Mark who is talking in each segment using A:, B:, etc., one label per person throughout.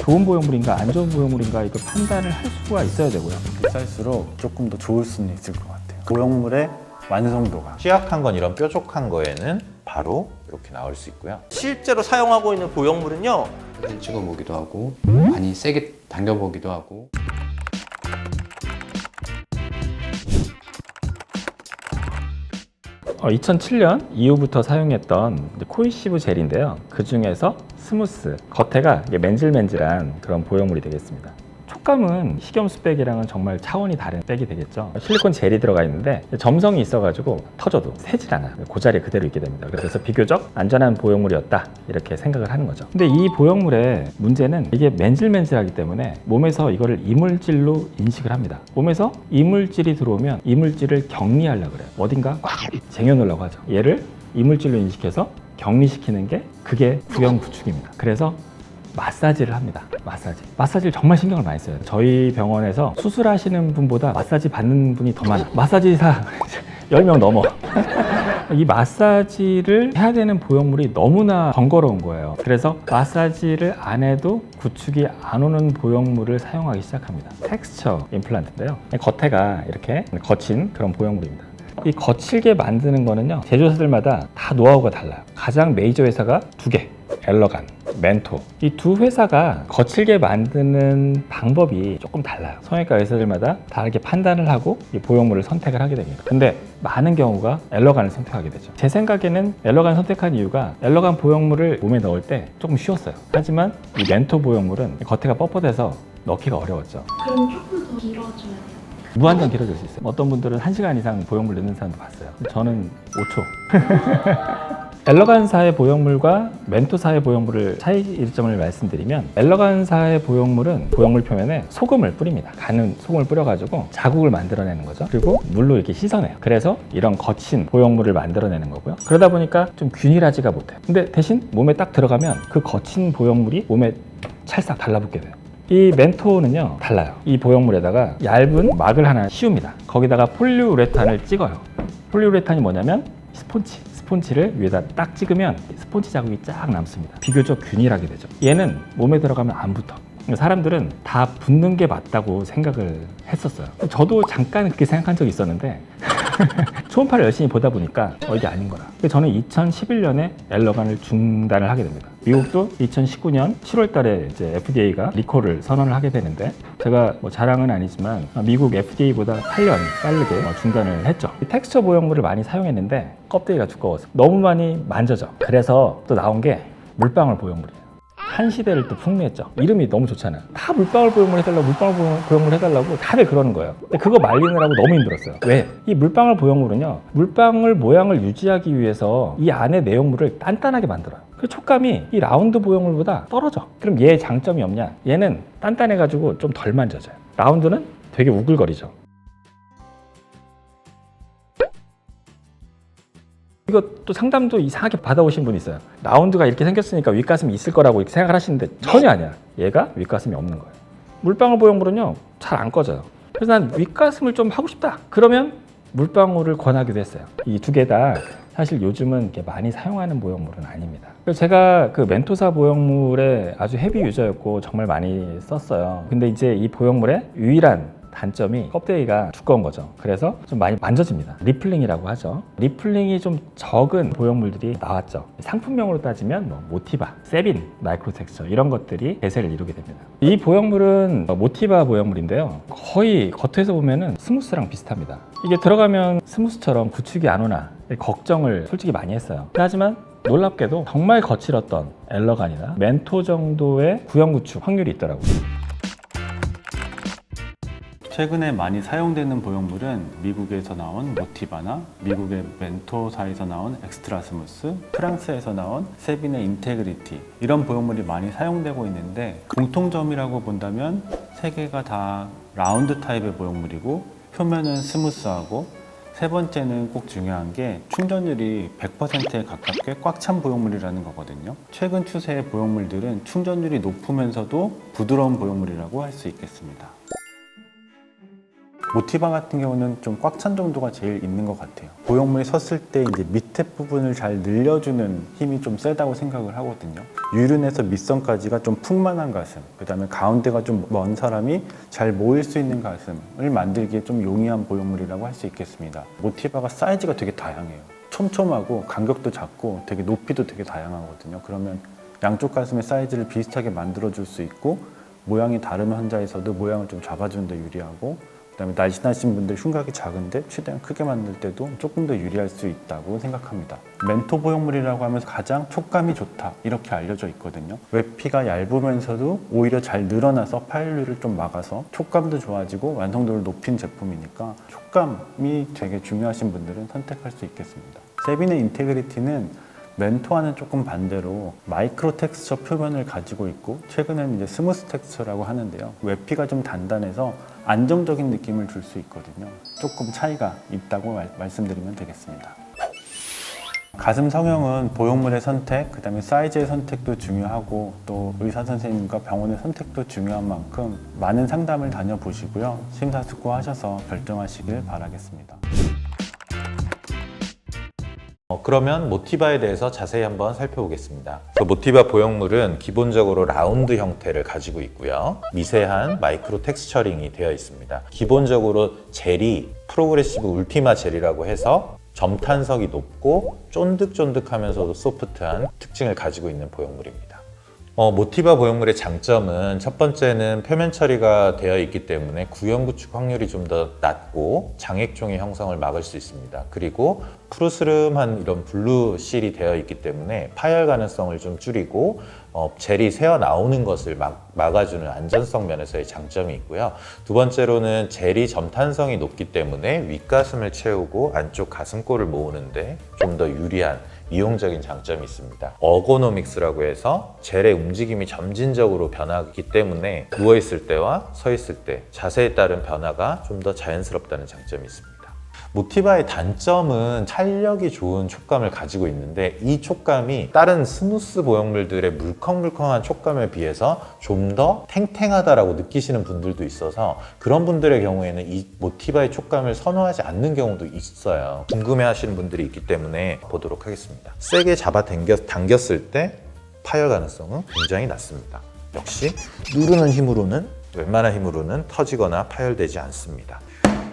A: 좋은 보형물인가 안 좋은 보형물인가 이거 판단을 할 수가 있어야 되고요.
B: 비쌀수록 조금 더 좋을 수는 있을 것 같아요. 보형물의 완성도가.
C: 취약한 건 이런 뾰족한 거에는 바로 이렇게 나올 수 있고요.
D: 실제로 사용하고 있는 보형물은요,
E: 사진 찍어보기도 하고 많이 세게 당겨보기도 하고.
A: 어, 2007년 이후부터 사용했던 코이시브 젤인데요. 그 중에서 스무스, 겉에가 이게 맨질맨질한 그런 보형물이 되겠습니다. 촉감은 식염수백이랑은 정말 차원이 다른 백이 되겠죠. 실리콘 젤이 들어가 있는데 점성이 있어가지고 터져도 새질 않아요. 그 자리에 그대로 있게 됩니다. 그래서 비교적 안전한 보형물이었다 이렇게 생각을 하는 거죠. 근데 이 보형물의 문제는 이게 맨질맨질하기 때문에 몸에서 이거를 이물질로 인식을 합니다. 몸에서 이물질이 들어오면 이물질을 격리하려고 그래요. 어딘가 꽉 쟁여놓으려고 하죠. 얘를 이물질로 인식해서 격리시키는 게 그게 구형구축입니다. 그래서 마사지를 합니다. 마사지를 정말 신경을 많이 써요. 저희 병원에서 수술하시는 분보다 마사지 받는 분이 더 많아요. 마사지사 10명 넘어. 이 마사지를 해야 되는 보형물이 너무나 번거로운 거예요. 그래서 마사지를 안 해도 구축이 안 오는 보형물을 사용하기 시작합니다. 텍스처 임플란트인데요. 겉에가 이렇게 거친 그런 보형물입니다. 이 거칠게 만드는 거는요, 제조사들마다 다 노하우가 달라요. 가장 메이저 회사가 두 개, 엘러간, 멘토. 이 두 회사가 거칠게 만드는 방법이 조금 달라요. 성형외과 의사들마다 다르게 판단을 하고 이 보형물을 선택을 하게 됩니다. 근데 많은 경우가 엘러간을 선택하게 되죠. 제 생각에는 엘러간 선택한 이유가 엘러간 보형물을 몸에 넣을 때 조금 쉬웠어요. 하지만 이 멘토 보형물은 겉에가 뻣뻣해서 넣기가 어려웠죠.
F: 그럼 조금 더 길어져야 돼요.
A: 무한정 길어질 수 있어요. 어떤 분들은 1시간 이상 보형물 넣는 사람도 봤어요. 저는 5초. 엘러간사의 보형물과 멘토사의 보형물을 차이점을 말씀드리면, 엘러간사의 보형물은 보형물 표면에 소금을 뿌립니다. 가는 소금을 뿌려가지고 자국을 만들어내는 거죠. 그리고 물로 이렇게 씻어내요. 그래서 이런 거친 보형물을 만들어내는 거고요. 그러다 보니까 좀 균일하지가 못해요. 근데 대신 몸에 딱 들어가면 그 거친 보형물이 몸에 찰싹 달라붙게 돼요. 이 멘토는요 달라요. 이 보형물에다가 얇은 막을 하나 씌웁니다. 거기다가 폴리우레탄을 찍어요. 폴리우레탄이 뭐냐면 스폰지를 위에다 딱 찍으면 스폰지 자국이 쫙 남습니다. 비교적 균일하게 되죠. 얘는 몸에 들어가면 안 붙어. 사람들은 다 붙는 게 맞다고 생각을 했었어요. 저도 잠깐 그렇게 생각한 적이 있었는데 초음파를 열심히 보다 보니까 이게 아닌 거라. 저는 2011년에 엘러간을 중단을 하게 됩니다. 미국도 2019년 7월 달에 이제 FDA가 리콜을 선언을 하게 되는데, 제가 뭐 자랑은 아니지만 미국 FDA보다 8년 빠르게 중단을 했죠. 이 텍스처 보형물을 많이 사용했는데 껍데기가 두꺼워서 너무 많이 만져져. 그래서 또 나온 게 물방울 보형물이에요. 한 시대를 또 풍미했죠. 이름이 너무 좋잖아요. 다 물방울 보형물 해달라고, 물방울 보형물 해달라고 다들 그러는 거예요. 근데 그거 말리느라고 너무 힘들었어요. 왜? 이 물방울 보형물은요, 물방울 모양을 유지하기 위해서 이 안에 내용물을 단단하게 만들어요. 그 촉감이 이 라운드 보형물보다 떨어져. 그럼 얘의 장점이 없냐? 얘는 단단해가지고 좀 덜 만져져요. 라운드는 되게 우글거리죠. 이것도 상담도 이상하게 받아오신 분이 있어요. 라운드가 이렇게 생겼으니까 윗가슴이 있을 거라고 이렇게 생각을 하시는데 전혀 아니야. 얘가 윗가슴이 없는 거예요. 물방울 보형물은요 잘 안 꺼져요. 그래서 난 윗가슴을 좀 하고 싶다. 그러면 물방울을 권하기도 했어요. 이 두 개 다 사실 요즘은 이렇게 많이 사용하는 보형물은 아닙니다. 그래서 제가 그 멘토사 보형물의 아주 헤비 유저였고 정말 많이 썼어요. 근데 이제 이 보형물의 유일한 단점이 껍데기가 두꺼운 거죠. 그래서 좀 많이 만져집니다. 리플링이라고 하죠. 리플링이 좀 적은 보형물들이 나왔죠. 상품명으로 따지면 뭐 모티바, 세빈, 마이크로텍스처 이런 것들이 대세를 이루게 됩니다. 이 보형물은 모티바 보형물인데요. 거의 겉에서 보면은 스무스랑 비슷합니다. 이게 들어가면 스무스처럼 구축이 안 오나 걱정을 솔직히 많이 했어요. 하지만 놀랍게도 정말 거칠었던 엘러간이나 멘토 정도의 구형 구축 확률이 있더라고요.
B: 최근에 많이 사용되는 보형물은 미국에서 나온 모티바나 미국의 멘토사에서 나온 엑스트라 스무스, 프랑스에서 나온 세빈의 인테그리티, 이런 보형물이 많이 사용되고 있는데, 공통점이라고 본다면 세 개가 다 라운드 타입의 보형물이고 표면은 스무스하고, 세 번째는 꼭 중요한 게 충전율이 100%에 가깝게 꽉 찬 보형물이라는 거거든요. 최근 추세의 보형물들은 충전율이 높으면서도 부드러운 보형물이라고 할 수 있겠습니다. 모티바 같은 경우는 좀 꽉 찬 정도가 제일 있는 것 같아요. 보형물이 섰을 때 이제 밑에 부분을 잘 늘려주는 힘이 좀 세다고 생각을 하거든요. 유륜에서 밑선까지가 좀 풍만한 가슴, 그 다음에 가운데가 좀 먼 사람이 잘 모일 수 있는 가슴을 만들기에 좀 용이한 보형물이라고 할 수 있겠습니다. 모티바가 사이즈가 되게 다양해요. 촘촘하고 간격도 작고 되게 높이도 되게 다양하거든요. 그러면 양쪽 가슴의 사이즈를 비슷하게 만들어줄 수 있고 모양이 다른 환자에서도 모양을 좀 잡아주는 데 유리하고 그다음에 날씬하신 분들 흉곽이 작은데 최대한 크게 만들 때도 조금 더 유리할 수 있다고 생각합니다. 멘토 보형물이라고 하면서 가장 촉감이 좋다 이렇게 알려져 있거든요. 외피가 얇으면서도 오히려 잘 늘어나서 파열률을 좀 막아서 촉감도 좋아지고 완성도를 높인 제품이니까 촉감이 되게 중요하신 분들은 선택할 수 있겠습니다. 세빈의 인테그리티는 멘토와는 조금 반대로 마이크로 텍스처 표면을 가지고 있고 최근에는 이제 스무스 텍스처라고 하는데요. 외피가 좀 단단해서 안정적인 느낌을 줄 수 있거든요. 조금 차이가 있다고 말씀드리면 되겠습니다. 가슴 성형은 보형물의 선택, 그 다음에 사이즈의 선택도 중요하고 또 의사 선생님과 병원의 선택도 중요한 만큼 많은 상담을 다녀보시고요. 심사숙고하셔서 결정하시길 바라겠습니다.
C: 그러면 모티바에 대해서 자세히 한번 살펴보겠습니다. 모티바 보형물은 기본적으로 라운드 형태를 가지고 있고요. 미세한 마이크로 텍스처링이 되어 있습니다. 기본적으로 젤이 프로그레시브 울티마 젤이라고 해서 점탄성이 높고 쫀득쫀득하면서도 소프트한 특징을 가지고 있는 보형물입니다. 모티바 보형물의 장점은 첫 번째는 표면 처리가 되어 있기 때문에 구형 구축 확률이 좀 더 낮고 장액종의 형성을 막을 수 있습니다. 그리고 푸르스름한 이런 블루 실이 되어 있기 때문에 파열 가능성을 좀 줄이고 젤이 새어 나오는 것을 막아주는 안전성 면에서의 장점이 있고요. 두 번째로는 젤이 점탄성이 높기 때문에 윗가슴을 채우고 안쪽 가슴골을 모으는데 좀 더 유리한 이용적인 장점이 있습니다. 어고노믹스라고 해서 젤의 움직임이 점진적으로 변하기 때문에 누워있을 때와 서있을 때 자세에 따른 변화가 좀 더 자연스럽다는 장점이 있습니다. 모티바의 단점은 탄력이 좋은 촉감을 가지고 있는데 이 촉감이 다른 스무스 보형물들의 물컹물컹한 촉감에 비해서 좀 더 탱탱하다라고 느끼시는 분들도 있어서 그런 분들의 경우에는 이 모티바의 촉감을 선호하지 않는 경우도 있어요. 궁금해하시는 분들이 있기 때문에 보도록 하겠습니다. 세게 잡아 당겼을 때 파열 가능성은 굉장히 낮습니다. 역시 누르는 힘으로는 웬만한 힘으로는 터지거나 파열되지 않습니다.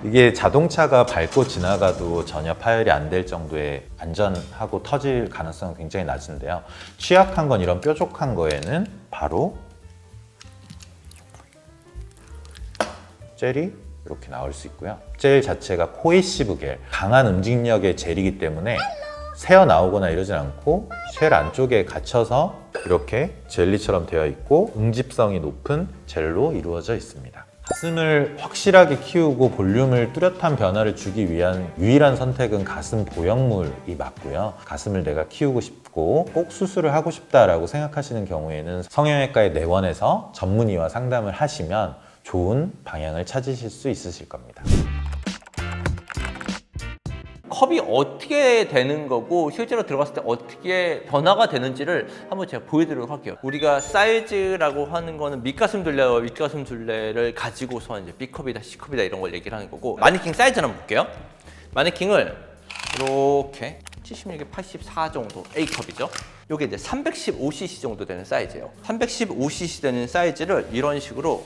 C: 이게 자동차가 밟고 지나가도 전혀 파열이 안 될 정도의 안전하고 터질 가능성은 굉장히 낮은데요. 취약한 건 이런 뾰족한 거에는 바로 젤이 이렇게 나올 수 있고요. 젤 자체가 코에시브 겔, 강한 응집력의 젤이기 때문에 새어 나오거나 이러진 않고 쉘 안쪽에 갇혀서 이렇게 젤리처럼 되어 있고 응집성이 높은 젤로 이루어져 있습니다. 가슴을 확실하게 키우고 볼륨을 뚜렷한 변화를 주기 위한 유일한 선택은 가슴 보형물이 맞고요. 가슴을 내가 키우고 싶고 꼭 수술을 하고 싶다라고 생각하시는 경우에는 성형외과의 내원에서 전문의와 상담을 하시면 좋은 방향을 찾으실 수 있으실 겁니다.
D: 컵이 어떻게 되는 거고 실제로 들어갔을 때 어떻게 변화가 되는지를 한번 제가 보여드리도록 할게요. 우리가 사이즈라고 하는 거는 밑가슴 둘레와 윗가슴 둘레를 가지고서 이제 B컵이다, C컵이다 이런 걸 얘기를 하는 거고 마네킹 사이즈를 한번 볼게요. 마네킹을 이렇게 76에 84 정도 A컵이죠. 이게 이제 315cc 정도 되는 사이즈예요. 315cc 되는 사이즈를 이런 식으로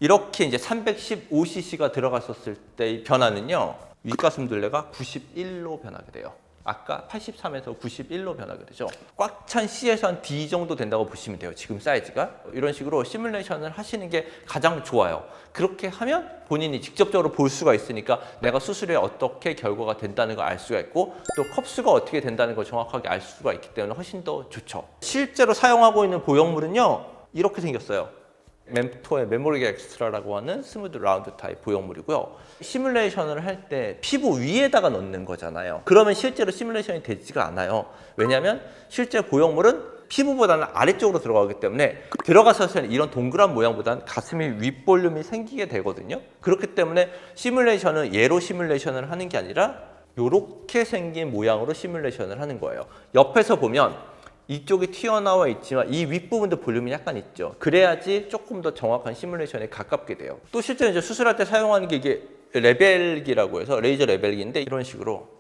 D: 이렇게 이제 315cc가 들어갔었을 때의 변화는요. 윗가슴 둘레가 91로 변하게 돼요. 아까 83에서 91로 변하게 되죠. 꽉 찬 C에서 한 D 정도 된다고 보시면 돼요. 지금 사이즈가. 이런 식으로 시뮬레이션을 하시는 게 가장 좋아요. 그렇게 하면 본인이 직접적으로 볼 수가 있으니까 내가 수술에 어떻게 결과가 된다는 걸 알 수가 있고 또 컵수가 어떻게 된다는 걸 정확하게 알 수가 있기 때문에 훨씬 더 좋죠. 실제로 사용하고 있는 보형물은요. 이렇게 생겼어요. 멘토의 메모리 엑스트라라고 하는 스무드 라운드 타입 보형물이고요. 시뮬레이션을 할 때 피부 위에다가 넣는 거잖아요. 그러면 실제로 시뮬레이션이 되지가 않아요. 왜냐하면 실제 보형물은 피부보다는 아래쪽으로 들어가기 때문에 들어가서는 이런 동그란 모양보다는 가슴이 윗볼륨이 생기게 되거든요. 그렇기 때문에 시뮬레이션은 얘로 시뮬레이션을 하는 게 아니라 이렇게 생긴 모양으로 시뮬레이션을 하는 거예요. 옆에서 보면 이쪽이 튀어나와 있지만 이 윗부분도 볼륨이 약간 있죠. 그래야지 조금 더 정확한 시뮬레이션에 가깝게 돼요. 또 실제로 이제 수술할 때 사용하는 게 이게 레벨기라고 해서 레이저 레벨기인데 이런 식으로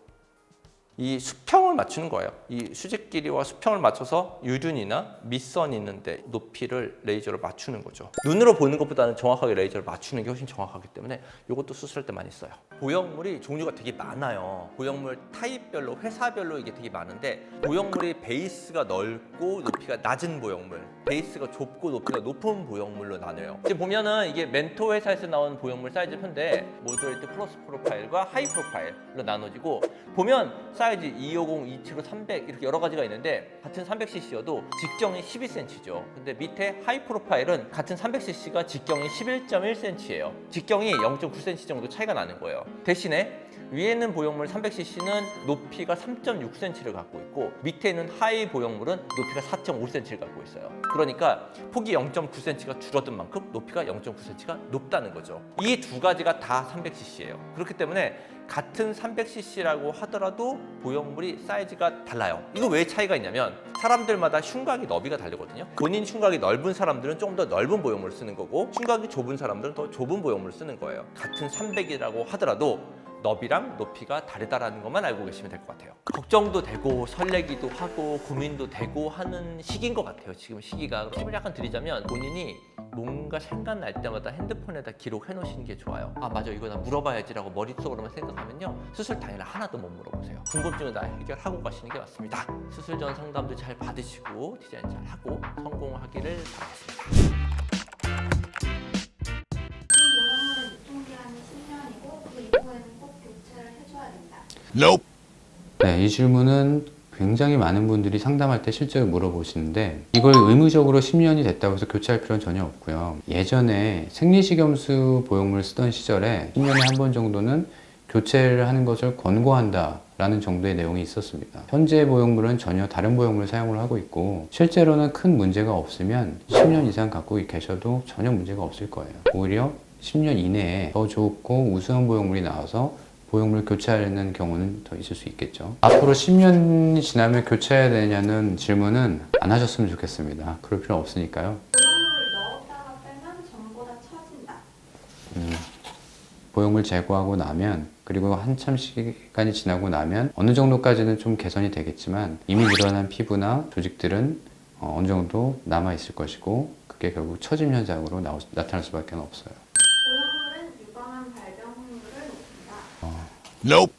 D: 이 수평을 맞추는 거예요. 이 수직 길이와 수평을 맞춰서 유륜이나 밑선이 있는데 높이를 레이저로 맞추는 거죠. 눈으로 보는 것보다는 정확하게 레이저를 맞추는 게 훨씬 정확하기 때문에 이것도 수술할 때 많이 써요. 보형물이 종류가 되게 많아요. 보형물 타입별로, 회사별로 이게 되게 많은데 보형물이 베이스가 넓고 높이가 낮은 보형물, 베이스가 좁고 높이가 높은 보형물로 나눠요. 지금 보면은 이게 멘토 회사에서 나온 보형물 사이즈 편인데 모더레이트 플러스 프로파일과 하이 프로파일로 나눠지고 보면 사이즈 250, 275, 300 이렇게 여러 가지가 있는데 같은 300cc여도 직경이 12cm죠. 근데 밑에 하이 프로파일은 같은 300cc가 직경이 11.1cm예요. 직경이 0.9cm 정도 차이가 나는 거예요. 대신에 위에 있는 보형물 300cc는 높이가 3.6cm를 갖고 있고 밑에 있는 하이 보형물은 높이가 4.5cm를 갖고 있어요. 그러니까 폭이 0.9cm가 줄어든 만큼 높이가 0.9cm가 높다는 거죠. 이 두 가지가 다 300cc예요. 그렇기 때문에 같은 300cc라고 하더라도 보형물이 사이즈가 달라요. 이거 왜 차이가 있냐면 사람들마다 흉곽이 너비가 다르거든요. 본인 흉곽이 넓은 사람들은 조금 더 넓은 보형물을 쓰는 거고 흉곽이 좁은 사람들은 더 좁은 보형물을 쓰는 거예요. 같은 300이라고 하더라도 너비랑 높이가 다르다라는 것만 알고 계시면 될 것 같아요. 걱정도 되고 설레기도 하고 고민도 되고 하는 시기인 것 같아요. 지금 시기가. 팁을 약간 드리자면 본인이 뭔가 생각날 때마다 핸드폰에다 기록해 놓으시는 게 좋아요. 아 맞아 이거 나 물어봐야지라고 머릿속으로만 생각하면요 수술 당일 하나도 못 물어보세요. 궁금증은 다 해결하고 가시는 게 맞습니다. 수술 전 상담도 잘 받으시고 디자인 잘 하고 성공하기를 바라겠습니다.
F: 보형물은 유통기한이 10년이고 그 이후에는 꼭 교체를 해줘야 된다.
E: 네, 이 질문은 굉장히 많은 분들이 상담할 때 실제로 물어보시는데 이걸 의무적으로 10년이 됐다고 해서 교체할 필요는 전혀 없고요. 예전에 생리식염수 보형물 쓰던 시절에 10년에 한 번 정도는 교체를 하는 것을 권고한다 라는 정도의 내용이 있었습니다. 현재 보형물은 전혀 다른 보형물을 사용을 하고 있고 실제로는 큰 문제가 없으면 10년 이상 갖고 계셔도 전혀 문제가 없을 거예요. 오히려 10년 이내에 더 좋고 우수한 보형물이 나와서 보형물 교체하는 경우는 더 있을 수 있겠죠. 앞으로 10년이 지나면 교체해야 되냐는 질문은 안 하셨으면 좋겠습니다. 그럴 필요 없으니까요.
F: 보형물을 넣었다가 빼면 전보다 처진다.
E: 보형물 제거하고 나면 그리고 한참 시간이 지나고 나면 어느 정도까지는 좀 개선이 되겠지만 이미 늘어난 피부나 조직들은 어느 정도 남아 있을 것이고 그게 결국 처짐 현상으로 나타날 수밖에 없어요.
F: 보형물은 유방암 발병 확률을 높인다.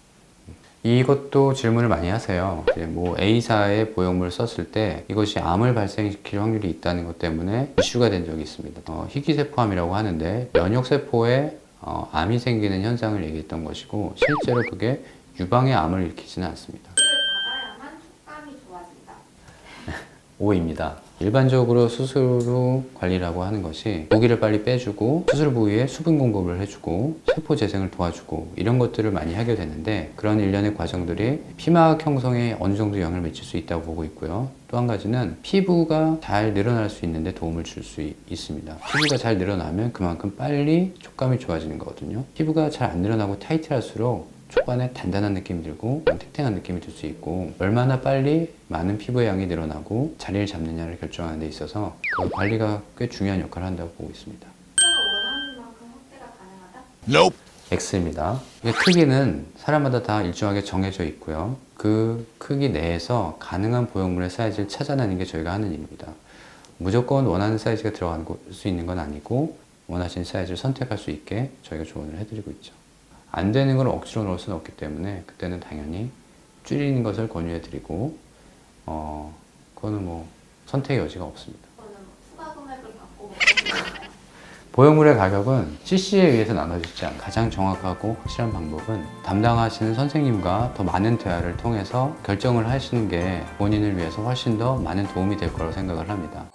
E: 이것도 질문을 많이 하세요. 이제 뭐 A사의 보형물을 썼을 때 이것이 암을 발생시킬 확률이 있다는 것 때문에 이슈가 된 적이 있습니다. 희귀세포암이라고 하는데 면역세포에 암이 생기는 현상을 얘기했던 것이고 실제로 그게 유방의 암을 일으키지는 않습니다.
F: 수술을 받아야만 촉감이 좋아진다.
E: O입니다. 일반적으로 수술 후 관리라고 하는 것이 모기를 빨리 빼주고 수술 부위에 수분 공급을 해주고 세포 재생을 도와주고 이런 것들을 많이 하게 되는데 그런 일련의 과정들이 피막 형성에 어느 정도 영향을 미칠 수 있다고 보고 있고요. 또 한 가지는 피부가 잘 늘어날 수 있는데 도움을 줄 수 있습니다. 피부가 잘 늘어나면 그만큼 빨리 촉감이 좋아지는 거거든요. 피부가 잘 안 늘어나고 타이트할수록 초반에 단단한 느낌이 들고 탱탱한 느낌이 들 수 있고 얼마나 빨리 많은 피부의 양이 늘어나고 자리를 잡느냐를 결정하는 데 있어서 그 관리가 꽤 중요한 역할을 한다고 보고 있습니다.
F: 수술을 원하는 만큼 확대가 가능하다.
E: X입니다. 크기는 사람마다 다 일정하게 정해져 있고요. 그 크기 내에서 가능한 보형물의 사이즈를 찾아내는 게 저희가 하는 일입니다. 무조건 원하는 사이즈가 들어갈 수 있는 건 아니고 원하시는 사이즈를 선택할 수 있게 저희가 조언을 해드리고 있죠. 안 되는 걸 억지로 넣을 수는 없기 때문에 그때는 당연히 줄이는 것을 권유해드리고 그거는 뭐 선택의 여지가 없습니다.
F: 저는 추가 금액을 받고 먹는
E: 보형물의 가격은 cc에 의해서 나눠지지 않고 가장 정확하고 확실한 방법은 담당하시는 선생님과 더 많은 대화를 통해서 결정을 하시는 게 본인을 위해서 훨씬 더 많은 도움이 될 거라고 생각을 합니다.